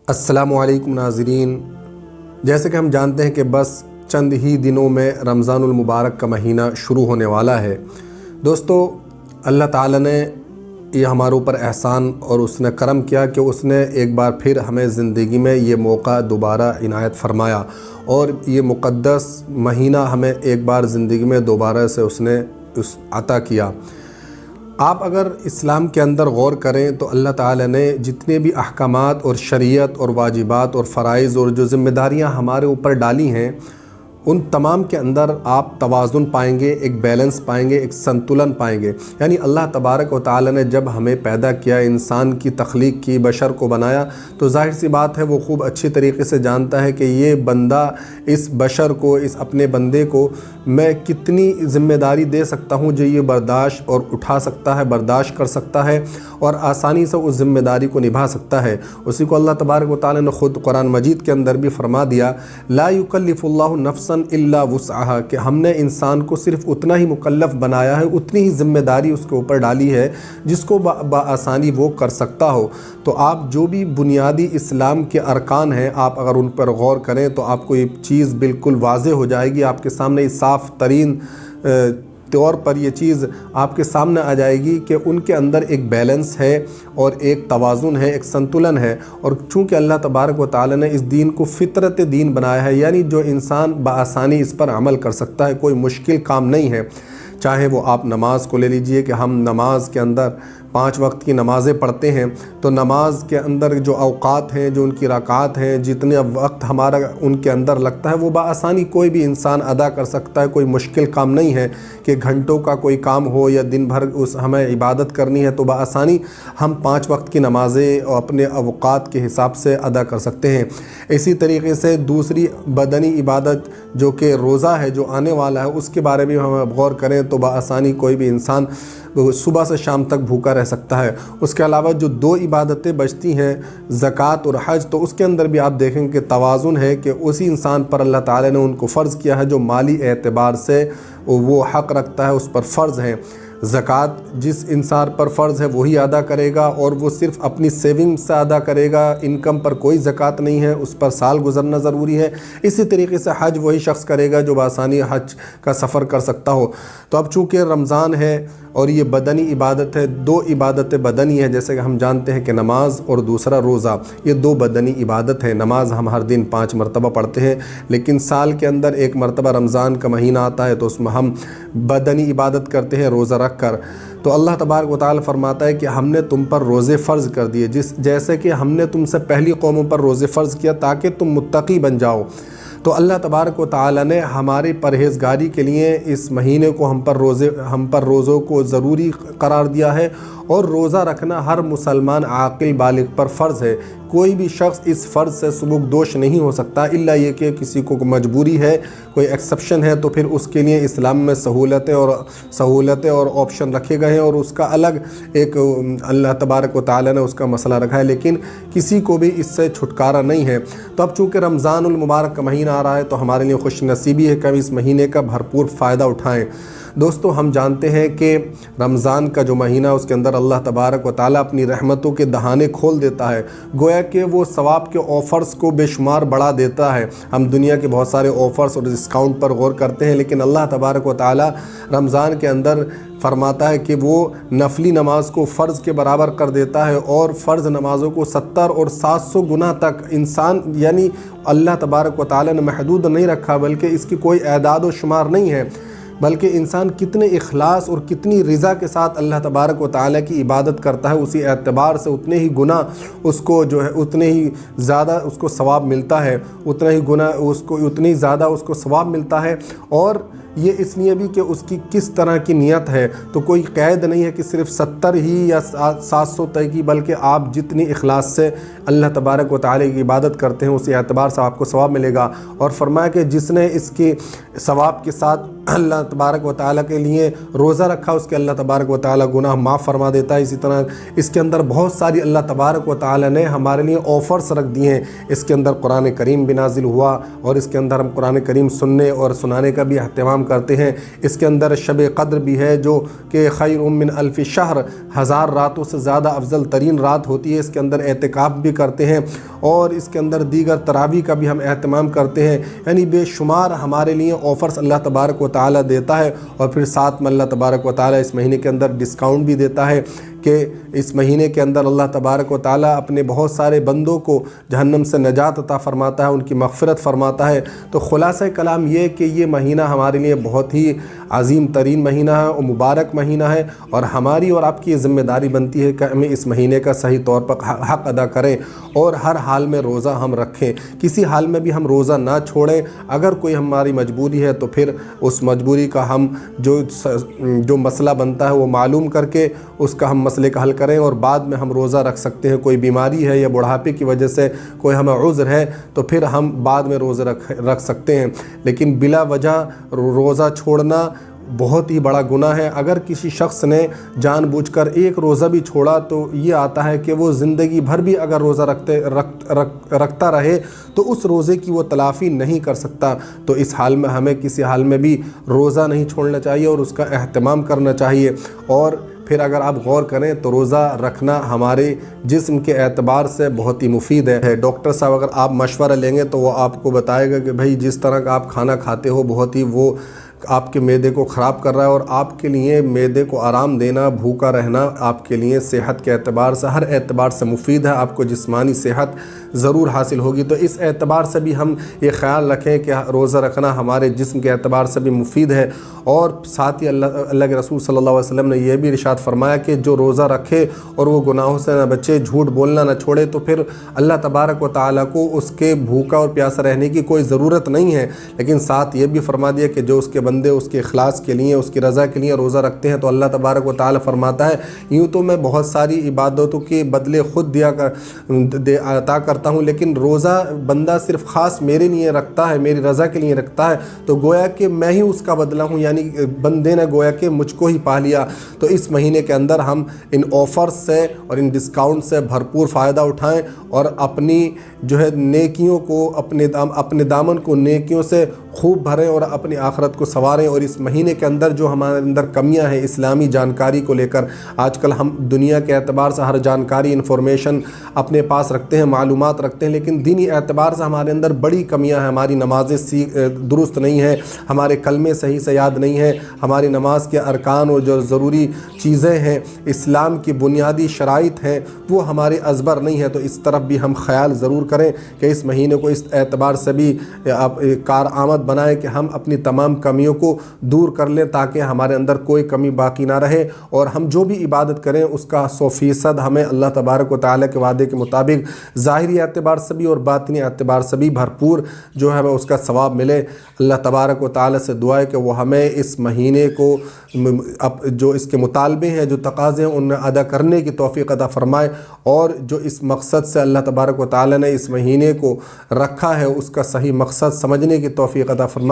السلام علیکم ناظرین، جیسے کہ ہم جانتے ہیں کہ بس چند ہی دنوں میں رمضان المبارک کا مہینہ شروع ہونے والا ہے۔ دوستو، اللہ تعالیٰ نے یہ ہمارے اوپر احسان اور اس نے کرم کیا کہ اس نے ایک بار پھر ہمیں زندگی میں یہ موقع دوبارہ عنایت فرمایا اور یہ مقدس مہینہ ہمیں ایک بار زندگی میں دوبارہ سے اس نے عطا کیا۔ آپ اگر اسلام کے اندر غور کریں تو اللہ تعالیٰ نے جتنے بھی احکامات اور شریعت اور واجبات اور فرائض اور جو ذمہ داریاں ہمارے اوپر ڈالی ہیں، ان تمام کے اندر آپ توازن پائیں گے، ایک بیلنس پائیں گے، ایک سنتولن پائیں گے۔ یعنی اللہ تبارک و تعالیٰ نے جب ہمیں پیدا کیا، انسان کی تخلیق کی، بشر کو بنایا، تو ظاہر سی بات ہے وہ خوب اچھی طریقے سے جانتا ہے کہ یہ بندہ، اس بشر کو، اس اپنے بندے کو میں کتنی ذمہ داری دے سکتا ہوں جو یہ برداشت اور اٹھا سکتا ہے، برداشت کر سکتا ہے اور آسانی سے اس ذمہ داری کو نبھا سکتا ہے۔ اسی کو اللہ تبارک و تعالیٰ نے خود قرآن مجید کے اندر بھی فرما دیا، لا یکلف اللہ نفسا الا وسعها، کہ ہم نے انسان کو صرف اتنا ہی مکلف بنایا ہے، اتنی ہی ذمہ داری اس کے اوپر ڈالی ہے جس کو بآسانی وہ کر سکتا ہو۔ تو آپ جو بھی بنیادی اسلام کے ارکان ہیں، آپ اگر ان پر غور کریں تو آپ کو یہ چیز بالکل واضح ہو جائے گی، آپ کے سامنے صاف ترین طور پر یہ چیز آپ کے سامنے آ جائے گی کہ ان کے اندر ایک بیلنس ہے اور ایک توازن ہے، ایک سنتولن ہے۔ اور چونکہ اللہ تبارک و تعالی نے اس دین کو فطرت دین بنایا ہے، یعنی جو انسان بآسانی اس پر عمل کر سکتا ہے، کوئی مشکل کام نہیں ہے۔ چاہے وہ آپ نماز کو لے لیجئے کہ ہم نماز کے اندر 5 وقت کی نمازیں پڑھتے ہیں، تو نماز کے اندر جو اوقات ہیں، جو ان کی رکعات ہیں، جتنے وقت ہمارا ان کے اندر لگتا ہے، وہ بآسانی کوئی بھی انسان ادا کر سکتا ہے۔ کوئی مشکل کام نہیں ہے کہ گھنٹوں کا کوئی کام ہو یا دن بھر ہمیں عبادت کرنی ہے تو بآسانی ہم 5 وقت کی نمازیں اپنے اوقات کے حساب سے ادا کر سکتے ہیں۔ اسی طریقے سے دوسری بدنی عبادت جو کہ روزہ ہے، جو آنے والا ہے، اس کے بارے میں ہم غور کریں تو بآسانی کوئی بھی انسان صبح سے شام تک بھوکا رہ سکتا ہے۔ اس کے علاوہ جو 2 عبادتیں بچتی ہیں، زکوٰۃ اور حج، تو اس کے اندر بھی آپ دیکھیں کہ توازن ہے کہ اسی انسان پر اللہ تعالیٰ نے ان کو فرض کیا ہے جو مالی اعتبار سے وہ حق رکھتا ہے، اس پر فرض ہیں۔ زکوٰۃ جس انسان پر فرض ہے وہی ادا کرے گا، اور وہ صرف اپنی سیونگ سے ادا کرے گا، انکم پر کوئی زکوٰۃ نہیں ہے، اس پر سال گزرنا ضروری ہے۔ اسی طریقے سے حج وہی شخص کرے گا جو بآسانی حج کا سفر کر سکتا ہو۔ تو اب چونکہ رمضان ہے اور یہ بدنی عبادت ہے، 2 عبادتیں بدنی ہیں، جیسے کہ ہم جانتے ہیں کہ نماز اور دوسرا روزہ، یہ 2 بدنی عبادت ہے۔ نماز ہم ہر دن 5 مرتبہ پڑھتے ہیں، لیکن سال کے اندر ایک مرتبہ رمضان کا مہینہ آتا ہے تو اس میں ہم بدنی عبادت کرتے ہیں روزہ رکھ کر۔ تو اللہ تبارک و تعالی فرماتا ہے کہ ہم نے تم پر روزے فرض کر دیے، جیسے کہ ہم نے تم سے پہلی قوموں پر روزے فرض کیا تاکہ تم متقی بن جاؤ۔ تو اللہ تبارک و تعالی نے ہماری پرہیزگاری کے لیے اس مہینے کو ہم پر روزوں کو ضروری قرار دیا ہے، اور روزہ رکھنا ہر مسلمان عاقل بالغ پر فرض ہے۔ کوئی بھی شخص اس فرض سے سبکدوش نہیں ہو سکتا، الا یہ کہ کسی کو مجبوری ہے، کوئی ایکسیپشن ہے، تو پھر اس کے لیے اسلام میں سہولتیں اور آپشن رکھے گئے ہیں، اور اس کا الگ ایک اللہ تبارک و تعالی نے اس کا مسئلہ رکھا ہے، لیکن کسی کو بھی اس سے چھٹکارا نہیں ہے۔ تو اب چونکہ رمضان المبارک کا مہینہ آ رہا ہے تو ہمارے لیے خوش نصیبی ہے کہ ہم اس مہینے کا بھرپور فائدہ اٹھائیں۔ دوستو، ہم جانتے ہیں کہ رمضان کا جو مہینہ اس کے اندر اللہ تبارک و تعالیٰ اپنی رحمتوں کے دہانے کھول دیتا ہے، گویا کہ وہ ثواب کے آفرز کو بے شمار بڑھا دیتا ہے۔ ہم دنیا کے بہت سارے آفرز اور ڈسکاؤنٹ پر غور کرتے ہیں، لیکن اللہ تبارک و تعالیٰ رمضان کے اندر فرماتا ہے کہ وہ نفلی نماز کو فرض کے برابر کر دیتا ہے، اور فرض نمازوں کو 70 اور 700 گنا تک انسان، یعنی اللہ تبارک و تعالیٰ نے محدود نہیں رکھا، بلکہ اس کی کوئی اعداد و شمار نہیں ہے، بلکہ انسان کتنے اخلاص اور کتنی رضا کے ساتھ اللہ تبارک و تعالیٰ کی عبادت کرتا ہے، اسی اعتبار سے اتنے ہی گناہ اس کو جو ہے اتنے ہی زیادہ اس کو ثواب ملتا ہے، اتنا ہی گناہ اس کو اتنی زیادہ اس کو ثواب ملتا ہے۔ اور یہ اس لیے بھی کہ اس کی کس طرح کی نیت ہے، تو کوئی قید نہیں ہے کہ صرف 70 ہی یا 700 طے کی، بلکہ آپ جتنی اخلاص سے اللہ تبارک و تعالی کی عبادت کرتے ہیں اسی اعتبار سے آپ کو ثواب ملے گا۔ اور فرمایا کہ جس نے اس کی ثواب کے ساتھ اللہ تبارک و تعالیٰ کے لیے روزہ رکھا، اس کے اللہ تبارک و تعالیٰ گناہ معاف فرما دیتا ہے۔ اسی طرح اس کے اندر بہت ساری اللہ تبارک و تعالیٰ نے ہمارے لیے آفرز رکھ دیے ہیں۔ اس کے اندر قرآن کریم بھی نازل ہوا، اور اس کے اندر ہم قرآن کریم سننے اور سنانے کا بھی اہتمام کرتے ہیں۔ اس کے اندر شب قدر بھی ہے جو کہ خیر من الف شہر، 1000 راتوں سے زیادہ افضل ترین رات ہوتی ہے۔ اس کے اندر اعتکاف بھی کرتے ہیں، اور اس کے اندر دیگر تراویح کا بھی ہم اہتمام کرتے ہیں، یعنی بے شمار ہمارے لیے آفرز اللہ تبارک و تعالیٰ دیتا ہے، اور پھر ساتھ میں اللہ تبارک و تعالیٰ اس مہینے کے اندر ڈسکاؤنٹ بھی دیتا ہے کہ اس مہینے کے اندر اللہ تبارک و تعالیٰ اپنے بہت سارے بندوں کو جہنم سے نجات عطا فرماتا ہے، ان کی مغفرت فرماتا ہے۔ تو خلاصہ کلام یہ کہ یہ مہینہ ہمارے لیے بہت ہی عظیم ترین مہینہ ہے اور مبارک مہینہ ہے، اور ہماری اور آپ کی یہ ذمہ داری بنتی ہے کہ ہمیں اس مہینے کا صحیح طور پر حق ادا کریں اور ہر حال میں روزہ ہم رکھیں، کسی حال میں بھی ہم روزہ نہ چھوڑیں۔ اگر کوئی ہماری مجبوری ہے تو پھر اس مجبوری کا ہم جو مسئلہ بنتا ہے وہ معلوم کر کے اس کا ہم مسئلے کا حل کریں، اور بعد میں ہم روزہ رکھ سکتے ہیں۔ کوئی بیماری ہے یا بڑھاپے کی وجہ سے کوئی ہمیں عذر ہے تو پھر ہم بعد میں روزہ رکھ سکتے ہیں، لیکن بلا وجہ روزہ چھوڑنا بہت ہی بڑا گناہ ہے۔ اگر کسی شخص نے جان بوجھ کر ایک روزہ بھی چھوڑا تو یہ آتا ہے کہ وہ زندگی بھر بھی اگر روزہ رکھتا رہے تو اس روزے کی وہ تلافی نہیں کر سکتا۔ تو اس حال میں ہمیں کسی حال میں بھی روزہ نہیں چھوڑنا چاہیے اور اس کا اہتمام کرنا چاہیے۔ اور پھر اگر آپ غور کریں تو روزہ رکھنا ہمارے جسم کے اعتبار سے بہت ہی مفید ہے۔ ڈاکٹر صاحب اگر آپ مشورہ لیں گے تو وہ آپ کو بتائے گا کہ بھائی جس طرح کا آپ کھانا کھاتے ہو بہت ہی وہ آپ کے معدے کو خراب کر رہا ہے، اور آپ کے لیے معدے کو آرام دینا، بھوکا رہنا آپ کے لیے صحت کے اعتبار سے ہر اعتبار سے مفید ہے، آپ کو جسمانی صحت ضرور حاصل ہوگی۔ تو اس اعتبار سے بھی ہم یہ خیال رکھیں کہ روزہ رکھنا ہمارے جسم کے اعتبار سے بھی مفید ہے، اور ساتھ ہی اللہ کے رسول صلی اللہ علیہ وسلم نے یہ بھی ارشاد فرمایا کہ جو روزہ رکھے اور وہ گناہوں سے نہ بچے، جھوٹ بولنا نہ چھوڑے، تو پھر اللہ تبارک و تعالیٰ کو اس کے بھوکا اور پیاسا رہنے کی کوئی ضرورت نہیں ہے۔ لیکن ساتھ یہ بھی فرما دیا کہ جو اس کے بندے اس کے اخلاص کے لیے، اس کی رضا کے لیے روزہ رکھتے ہیں تو اللہ تبارک و تعالیٰ فرماتا ہے یوں تو میں بہت ساری عبادتوں کے بدلے خود عطا کرتا ہوں، لیکن روزہ بندہ صرف خاص میرے لیے رکھتا ہے، میری رضا کے لیے رکھتا ہے، تو گویا کہ میں ہی اس کا بدلہ ہوں، یعنی بندے نے گویا کہ مجھ کو ہی پا لیا۔ تو اس مہینے کے اندر ہم ان آفرز سے اور ان ڈسکاؤنٹ سے بھرپور فائدہ اٹھائیں اور اپنی جو ہے نیکیوں کو اپنے دامن کو نیکیوں سے خوب بھریں اور اپنی آخرت کو سنواریں۔ اور اس مہینے کے اندر جو ہمارے اندر کمیاں ہیں اسلامی جانکاری کو لے کر، آج کل ہم دنیا کے اعتبار سے ہر جانکاری انفارمیشن اپنے پاس رکھتے ہیں، معلومات رکھتے ہیں، لیکن دینی اعتبار سے ہمارے اندر بڑی کمیاں ہیں۔ ہماری نمازیں درست نہیں ہیں، ہمارے کلمے صحیح سے یاد نہیں ہیں، ہماری نماز کے ارکان اور جو ضروری چیزیں ہیں، اسلام کی بنیادی شرائط ہیں، وہ ہمارے ازبر نہیں ہے۔ تو اس طرف بھی ہم خیال ضرور کریں کہ اس مہینے کو اس اعتبار سے بھی کارآمد بنائیں کہ ہم اپنی تمام کمیوں کو دور کر لیں تاکہ ہمارے اندر کوئی کمی باقی نہ رہے، اور ہم جو بھی عبادت کریں اس کا 100% ہمیں اللہ تبارک و تعالیٰ کے وعدے کے مطابق ظاہری اعتبار سے بھی اور باطنی اعتبار سے بھی بھرپور جو ہے ہمیں اس کا ثواب ملے۔ اللہ تبارک و تعالیٰ سے دعا ہے کہ وہ ہمیں اس مہینے کو جو اس کے مطالبے ہیں، جو تقاضے ہیں، انہیں ادا کرنے کی توفیق عطا فرمائے، اور جو اس مقصد سے اللہ تبارک و تعالیٰ نے اس مہینے کو رکھا ہے اس کا صحیح مقصد سمجھنے کی توفیق عطا فرمائے۔